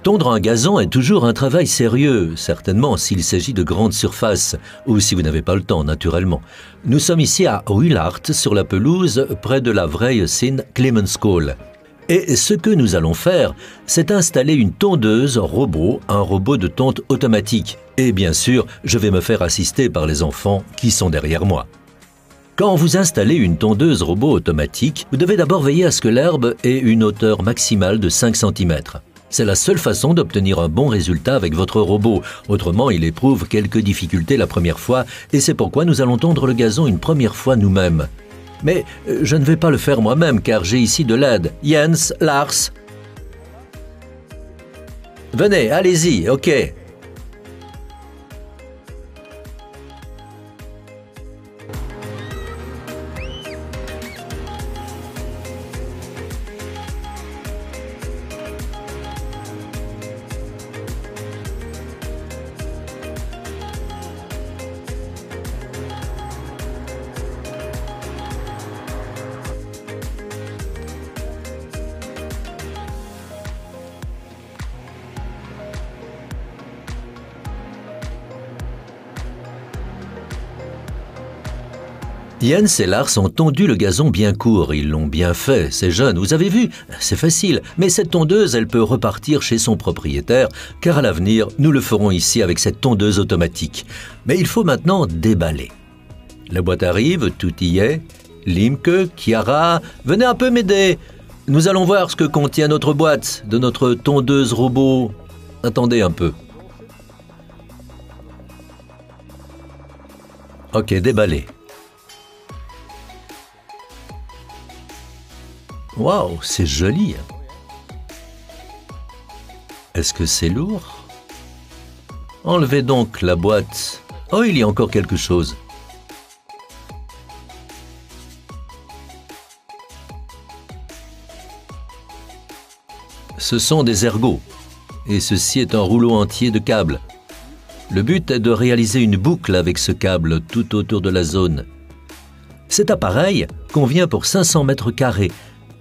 Tondre un gazon est toujours un travail sérieux, certainement s'il s'agit de grandes surfaces, ou si vous n'avez pas le temps, naturellement. Nous sommes ici à Wielaert, sur la pelouse, près de la Vrije-Sint Clemenskool. Et ce que nous allons faire, c'est installer une tondeuse robot, un robot de tonte automatique. Et bien sûr, je vais me faire assister par les enfants qui sont derrière moi. Quand vous installez une tondeuse robot automatique, vous devez d'abord veiller à ce que l'herbe ait une hauteur maximale de 5 cm. C'est la seule façon d'obtenir un bon résultat avec votre robot. Autrement, il éprouve quelques difficultés la première fois et c'est pourquoi nous allons tondre le gazon une première fois nous-mêmes. Mais je ne vais pas le faire moi-même car j'ai ici de l'aide. Jens, Lars. Venez, allez-y, ok. Jens et Lars ont tondu le gazon bien court, ils l'ont bien fait, c'est jeune, vous avez vu, c'est facile. Mais cette tondeuse, elle peut repartir chez son propriétaire, car à l'avenir, nous le ferons ici avec cette tondeuse automatique. Mais il faut maintenant déballer. La boîte arrive, tout y est. Limke, Chiara, venez un peu m'aider. Nous allons voir ce que contient notre boîte de notre tondeuse robot. Attendez un peu. Ok, déballez. Waouh, c'est joli. Est-ce que c'est lourd? Enlevez donc la boîte. Oh, il y a encore quelque chose. Ce sont des ergots. Et ceci est un rouleau entier de câbles. Le but est de réaliser une boucle avec ce câble tout autour de la zone. Cet appareil convient pour 500 mètres carrés.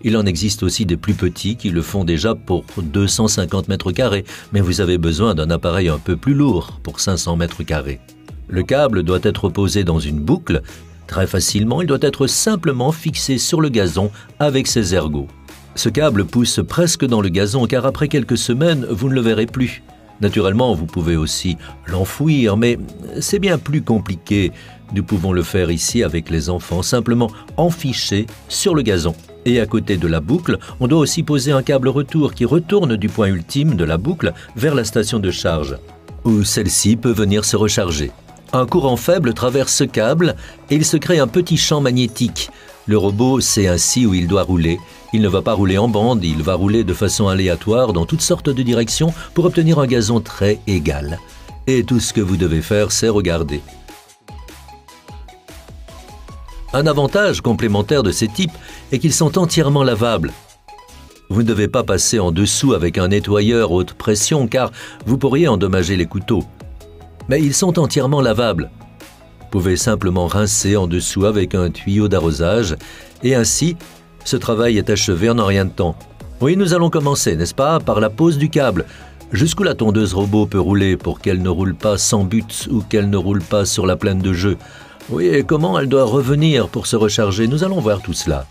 Il en existe aussi des plus petits qui le font déjà pour 250 mètres carrés, mais vous avez besoin d'un appareil un peu plus lourd pour 500 mètres carrés. Le câble doit être posé dans une boucle. Très facilement, il doit être simplement fixé sur le gazon avec ses ergots. Ce câble pousse presque dans le gazon car après quelques semaines, vous ne le verrez plus. Naturellement, vous pouvez aussi l'enfouir, mais c'est bien plus compliqué. Nous pouvons le faire ici avec les enfants, simplement enfiché sur le gazon. Et à côté de la boucle, on doit aussi poser un câble retour qui retourne du point ultime de la boucle vers la station de charge, où celle-ci peut venir se recharger. Un courant faible traverse ce câble et il se crée un petit champ magnétique. Le robot sait ainsi où il doit rouler. Il ne va pas rouler en bande, il va rouler de façon aléatoire dans toutes sortes de directions pour obtenir un gazon très égal. Et tout ce que vous devez faire, c'est regarder. Un avantage complémentaire de ces types est qu'ils sont entièrement lavables. Vous ne devez pas passer en dessous avec un nettoyeur haute pression car vous pourriez endommager les couteaux. Mais ils sont entièrement lavables. Vous pouvez simplement rincer en dessous avec un tuyau d'arrosage et ainsi, ce travail est achevé en un rien de temps. Oui, nous allons commencer, n'est-ce pas, par la pose du câble, jusqu'où la tondeuse robot peut rouler pour qu'elle ne roule pas sans but ou qu'elle ne roule pas sur la plaine de jeu. Oui, et comment elle doit revenir pour se recharger, nous allons voir tout cela.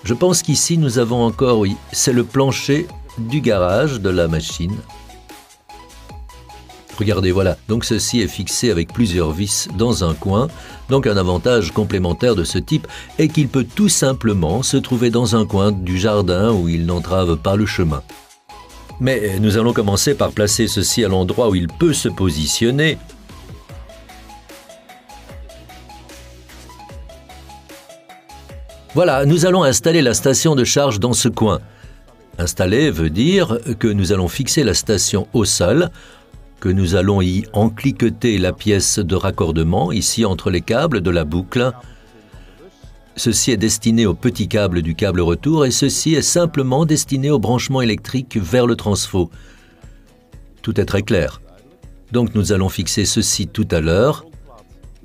Je pense qu'ici nous avons encore, oui, c'est le plancher du garage de la machine. Regardez, voilà, donc ceci est fixé avec plusieurs vis dans un coin. Donc un avantage complémentaire de ce type est qu'il peut tout simplement se trouver dans un coin du jardin où il n'entrave pas le chemin. Mais nous allons commencer par placer ceci à l'endroit où il peut se positionner. Voilà, nous allons installer la station de charge dans ce coin. Installer veut dire que nous allons fixer la station au sol, que nous allons y encliqueter la pièce de raccordement, ici entre les câbles de la boucle. Ceci est destiné au petit câble du câble retour et ceci est simplement destiné au branchement électrique vers le transfo. Tout est très clair. Donc nous allons fixer ceci tout à l'heure.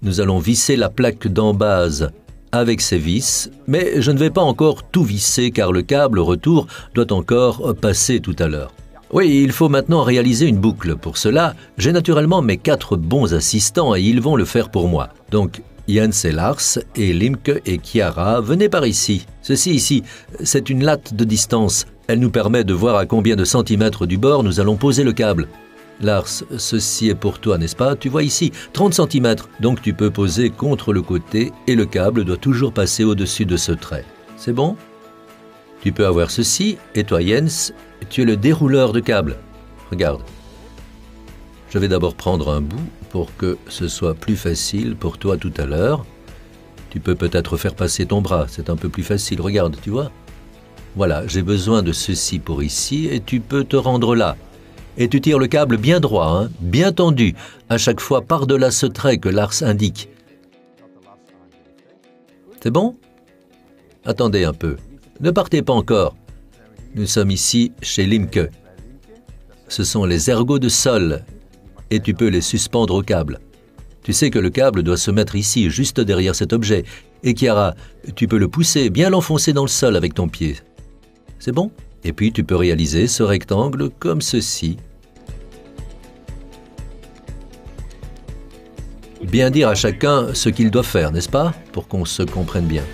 Nous allons visser la plaque d'embase avec ces vis, mais je ne vais pas encore tout visser car le câble retour doit encore passer tout à l'heure. Oui, il faut maintenant réaliser une boucle. Pour cela, j'ai naturellement mes 4 bons assistants et ils vont le faire pour moi. Donc, Jens et Lars et Limke et Chiara, venez par ici. Ceci ici, c'est une latte de distance. Elle nous permet de voir à combien de centimètres du bord nous allons poser le câble. Lars, ceci est pour toi, n'est-ce pas? Tu vois ici, 30 cm. Donc tu peux poser contre le côté et le câble doit toujours passer au-dessus de ce trait. C'est bon? Tu peux avoir ceci, et toi Jens, tu es le dérouleur de câble. Regarde. Je vais d'abord prendre un bout pour que ce soit plus facile pour toi tout à l'heure. Tu peux peut-être faire passer ton bras, c'est un peu plus facile. Regarde, tu vois? Voilà, j'ai besoin de ceci pour ici et tu peux te rendre là. Et tu tires le câble bien droit, hein, bien tendu, à chaque fois par-delà ce trait que Lars indique. C'est bon? Attendez un peu. Ne partez pas encore. Nous sommes ici chez Limke. Ce sont les ergots de sol et tu peux les suspendre au câble. Tu sais que le câble doit se mettre ici, juste derrière cet objet. Et Chiara, tu peux le pousser, bien l'enfoncer dans le sol avec ton pied. C'est bon? Et puis tu peux réaliser ce rectangle comme ceci. Bien dire à chacun ce qu'il doit faire, n'est-ce pas? Pour qu'on se comprenne bien.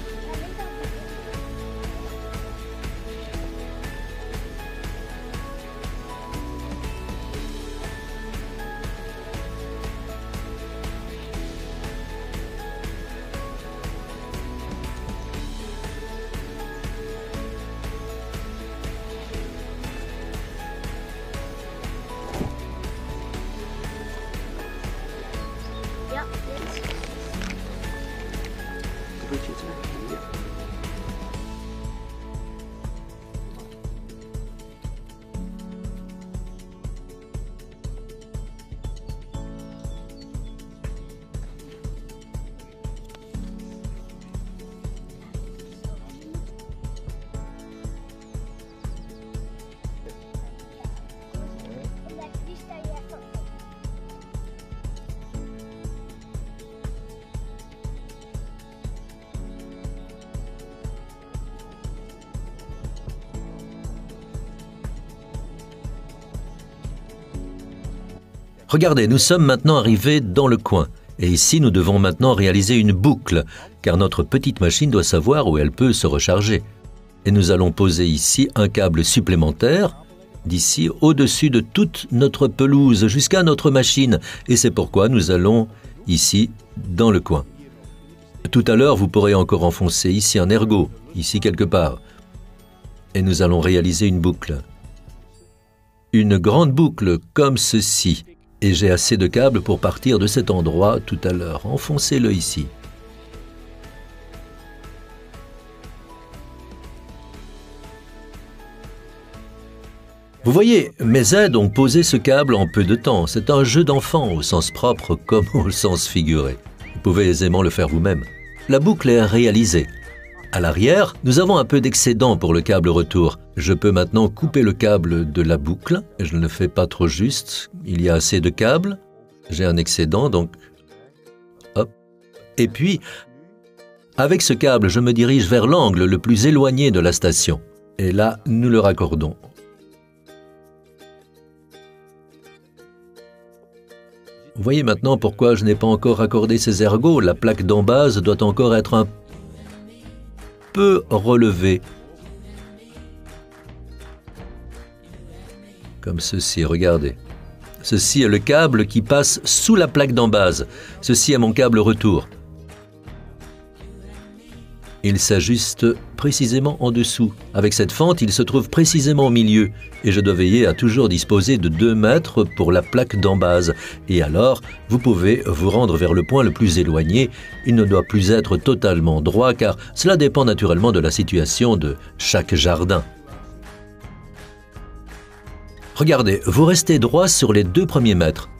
Regardez, nous sommes maintenant arrivés dans le coin. Et ici, nous devons maintenant réaliser une boucle, car notre petite machine doit savoir où elle peut se recharger. Et nous allons poser ici un câble supplémentaire, d'ici au-dessus de toute notre pelouse, jusqu'à notre machine. Et c'est pourquoi nous allons ici, dans le coin. Tout à l'heure, vous pourrez encore enfoncer ici un ergot, ici quelque part. Et nous allons réaliser une boucle. Une grande boucle comme ceci. Et j'ai assez de câbles pour partir de cet endroit tout à l'heure. Enfoncez-le ici. Vous voyez, mes aides ont posé ce câble en peu de temps. C'est un jeu d'enfant au sens propre comme au sens figuré. Vous pouvez aisément le faire vous-même. La boucle est réalisée. À l'arrière, nous avons un peu d'excédent pour le câble retour. Je peux maintenant couper le câble de la boucle. Je ne le fais pas trop juste. Il y a assez de câbles. J'ai un excédent, donc hop. Et puis, avec ce câble, je me dirige vers l'angle le plus éloigné de la station. Et là, nous le raccordons. Vous voyez maintenant pourquoi je n'ai pas encore raccordé ces ergots. La plaque d'embase doit encore être un peu relevée. Comme ceci, regardez. Ceci est le câble qui passe sous la plaque d'embase. Ceci est mon câble retour. Il s'ajuste précisément en dessous. Avec cette fente, il se trouve précisément au milieu. Et je dois veiller à toujours disposer de 2 mètres pour la plaque d'embase. Et alors, vous pouvez vous rendre vers le point le plus éloigné. Il ne doit plus être totalement droit, car cela dépend naturellement de la situation de chaque jardin. Regardez, vous restez droit sur les 2 premiers mètres.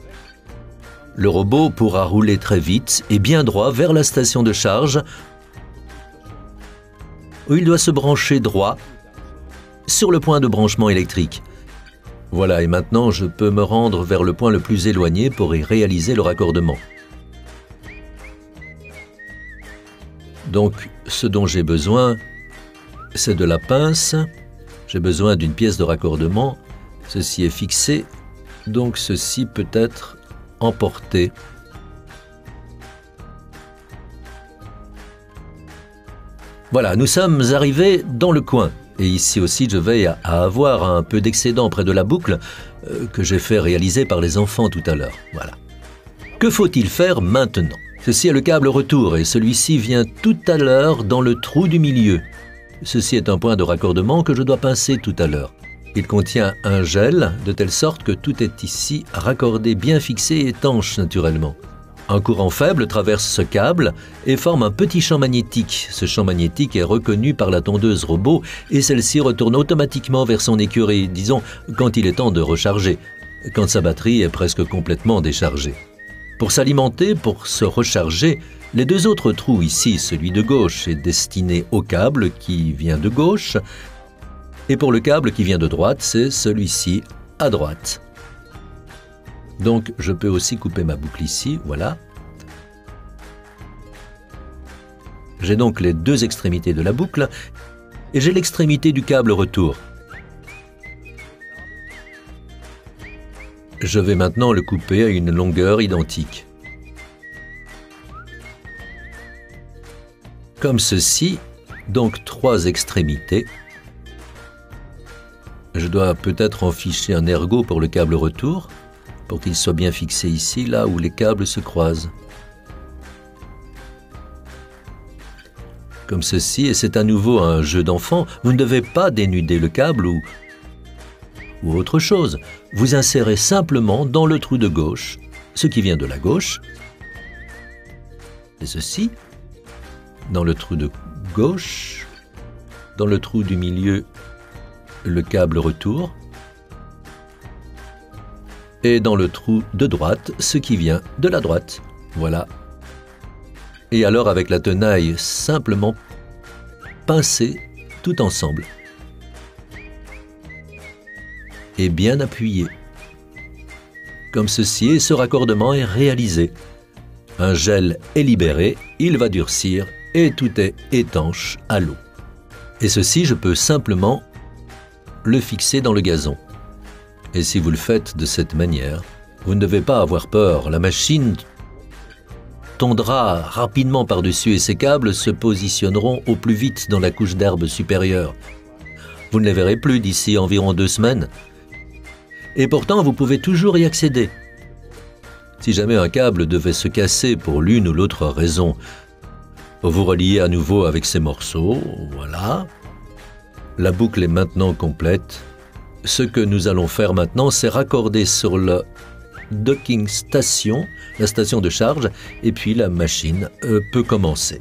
Le robot pourra rouler très vite et bien droit vers la station de charge, où il doit se brancher droit sur le point de branchement électrique. Voilà, et maintenant je peux me rendre vers le point le plus éloigné pour y réaliser le raccordement. Donc, ce dont j'ai besoin, c'est de la pince, j'ai besoin d'une pièce de raccordement, Ceci est fixé, donc ceci peut être emporté. Voilà, nous sommes arrivés dans le coin. Et ici aussi, je vais avoir un peu d'excédent près de la boucle que j'ai fait réaliser par les enfants tout à l'heure. Voilà. Que faut-il faire maintenant? Ceci est le câble retour et celui-ci vient tout à l'heure dans le trou du milieu. Ceci est un point de raccordement que je dois pincer tout à l'heure. Il contient un gel de telle sorte que tout est ici raccordé, bien fixé et étanche naturellement. Un courant faible traverse ce câble et forme un petit champ magnétique. Ce champ magnétique est reconnu par la tondeuse robot et celle-ci retourne automatiquement vers son écurie, disons quand il est temps de recharger, quand sa batterie est presque complètement déchargée. Pour s'alimenter, pour se recharger, les deux autres trous ici, celui de gauche est destiné au câble qui vient de gauche et pour le câble qui vient de droite, c'est celui-ci à droite. Donc je peux aussi couper ma boucle ici, voilà. J'ai donc les deux extrémités de la boucle et j'ai l'extrémité du câble retour. Je vais maintenant le couper à une longueur identique. Comme ceci, donc 3 extrémités. Je dois peut-être en ficher un ergot pour le câble retour, pour qu'il soit bien fixé ici, là où les câbles se croisent. Comme ceci, et c'est à nouveau un jeu d'enfant, vous ne devez pas dénuder le câble ou autre chose. Vous insérez simplement dans le trou de gauche, ce qui vient de la gauche, et ceci, dans le trou de gauche, dans le trou du milieu, le câble retour, et dans le trou de droite, ce qui vient de la droite. Voilà. Et alors avec la tenaille, simplement pincer tout ensemble. Et bien appuyé. Comme ceci, et ce raccordement est réalisé. Un gel est libéré, il va durcir et tout est étanche à l'eau. Et ceci, je peux simplement le fixer dans le gazon. Et si vous le faites de cette manière, vous ne devez pas avoir peur. La machine tondra rapidement par-dessus et ces câbles se positionneront au plus vite dans la couche d'herbe supérieure. Vous ne les verrez plus d'ici environ 2 semaines. Et pourtant, vous pouvez toujours y accéder. Si jamais un câble devait se casser pour l'une ou l'autre raison, vous reliez à nouveau avec ces morceaux, voilà. La boucle est maintenant complète. Ce que nous allons faire maintenant, c'est raccorder sur le docking station, la station de charge, et puis la machine peut commencer.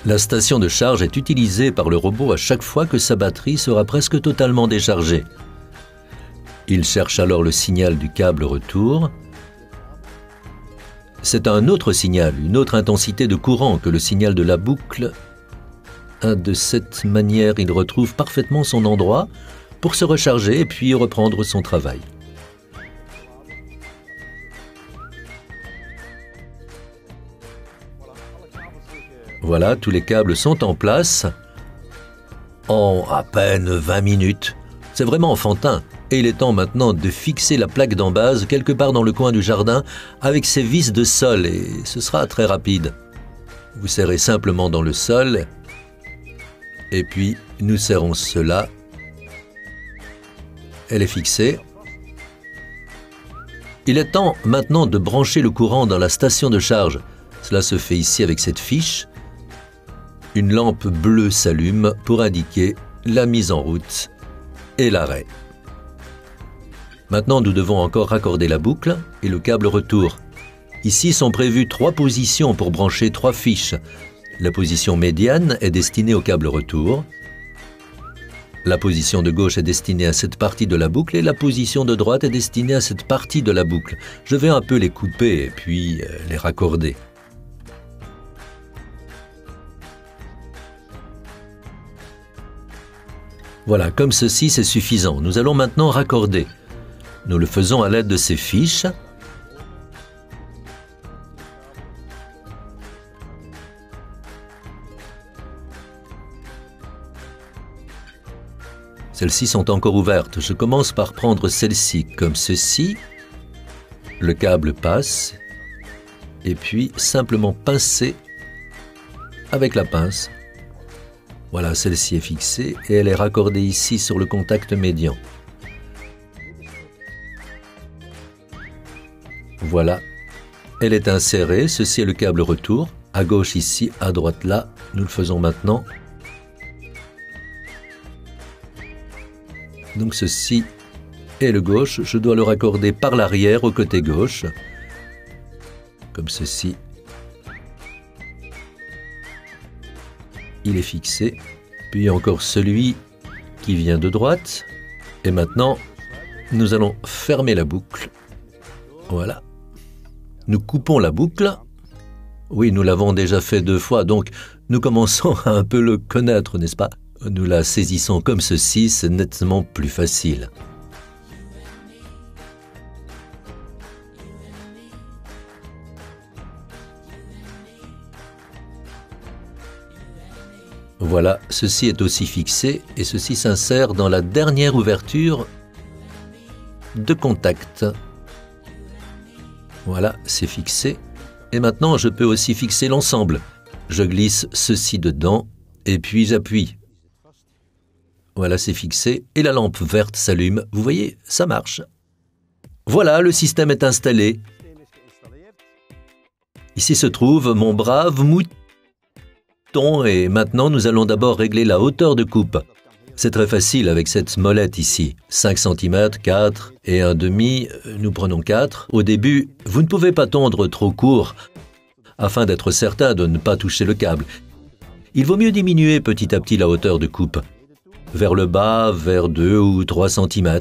La station de charge est utilisée par le robot à chaque fois que sa batterie sera presque totalement déchargée. Il cherche alors le signal du câble retour. C'est un autre signal, une autre intensité de courant que le signal de la boucle. De cette manière, il retrouve parfaitement son endroit pour se recharger et puis reprendre son travail. Voilà, tous les câbles sont en place en à peine 20 minutes. C'est vraiment enfantin. Et il est temps maintenant de fixer la plaque d'embase quelque part dans le coin du jardin avec ses vis de sol et ce sera très rapide. Vous serrez simplement dans le sol et puis nous serrons cela. Elle est fixée. Il est temps maintenant de brancher le courant dans la station de charge. Cela se fait ici avec cette fiche. Une lampe bleue s'allume pour indiquer la mise en route et l'arrêt. Maintenant, nous devons encore raccorder la boucle et le câble retour. Ici sont prévues 3 positions pour brancher 3 fiches. La position médiane est destinée au câble retour. La position de gauche est destinée à cette partie de la boucle et la position de droite est destinée à cette partie de la boucle. Je vais un peu les couper et puis les raccorder. Voilà, comme ceci, c'est suffisant. Nous allons maintenant raccorder. Nous le faisons à l'aide de ces fiches. Celles-ci sont encore ouvertes. Je commence par prendre celle-ci comme ceci. Le câble passe. Et puis simplement pincer avec la pince. Voilà, celle-ci est fixée et elle est raccordée ici sur le contact médian. Voilà, elle est insérée. Ceci est le câble retour. À gauche ici, à droite là. Nous le faisons maintenant. Donc ceci est le gauche. Je dois le raccorder par l'arrière au côté gauche. Comme ceci. Il est fixé. Puis encore celui qui vient de droite. Et maintenant, nous allons fermer la boucle. Voilà. Nous coupons la boucle. Oui, nous l'avons déjà fait 2 fois, donc nous commençons à un peu le connaître, n'est-ce pas? Nous la saisissons comme ceci, c'est nettement plus facile. Voilà, ceci est aussi fixé et ceci s'insère dans la dernière ouverture de contact. Voilà, c'est fixé. Et maintenant, je peux aussi fixer l'ensemble. Je glisse ceci dedans et puis j'appuie. Voilà, c'est fixé et la lampe verte s'allume. Vous voyez, ça marche. Voilà, le système est installé. Ici se trouve mon brave mouton et maintenant nous allons d'abord régler la hauteur de coupe. C'est très facile avec cette molette ici. 5 cm, 4 et 1/2, nous prenons 4. Au début, vous ne pouvez pas tondre trop court afin d'être certain de ne pas toucher le câble. Il vaut mieux diminuer petit à petit la hauteur de coupe. Vers le bas, vers 2 ou 3 cm.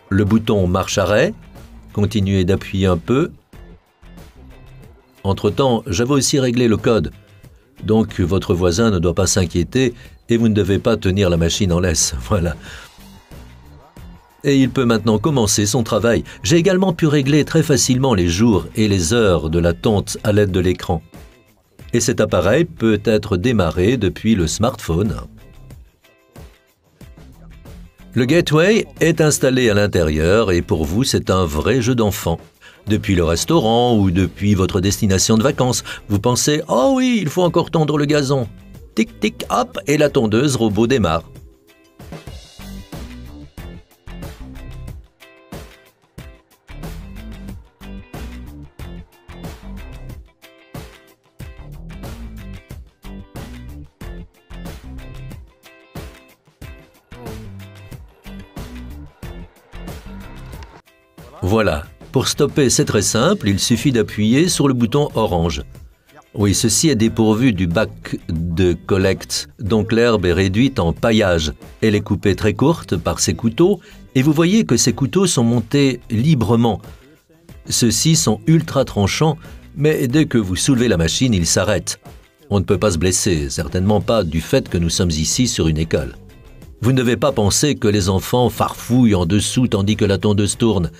Le bouton marche-arrêt. Continuez d'appuyer un peu. Entre-temps, j'avais aussi réglé le code. Donc votre voisin ne doit pas s'inquiéter et vous ne devez pas tenir la machine en laisse. Voilà. Et il peut maintenant commencer son travail. J'ai également pu régler très facilement les jours et les heures de la tonte à l'aide de l'écran. Et cet appareil peut être démarré depuis le smartphone. Le gateway est installé à l'intérieur et pour vous, c'est un vrai jeu d'enfant. Depuis le restaurant ou depuis votre destination de vacances, vous pensez « Oh oui, il faut encore tondre le gazon !» Tic, tic, hop, et la tondeuse robot démarre. Voilà. Pour stopper, c'est très simple, il suffit d'appuyer sur le bouton orange. Oui, ceci est dépourvu du bac de collecte, donc l'herbe est réduite en paillage. Elle est coupée très courte par ces couteaux, et vous voyez que ces couteaux sont montés librement. Ceux-ci sont ultra tranchants, mais dès que vous soulevez la machine, ils s'arrêtent. On ne peut pas se blesser, certainement pas du fait que nous sommes ici sur une école. Vous ne devez pas penser que les enfants farfouillent en dessous tandis que la tondeuse tourne.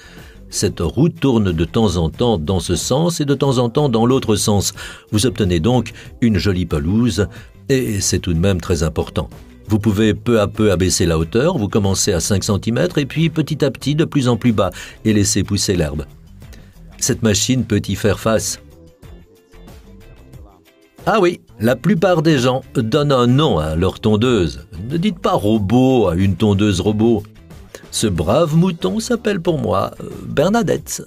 Cette roue tourne de temps en temps dans ce sens et de temps en temps dans l'autre sens. Vous obtenez donc une jolie pelouse et c'est tout de même très important. Vous pouvez peu à peu abaisser la hauteur, vous commencez à 5 cm et puis petit à petit de plus en plus bas et laissez pousser l'herbe. Cette machine peut y faire face. Ah oui, la plupart des gens donnent un nom à leur tondeuse. Ne dites pas robot à une tondeuse robot. Ce brave mouton s'appelle pour moi Bernadette.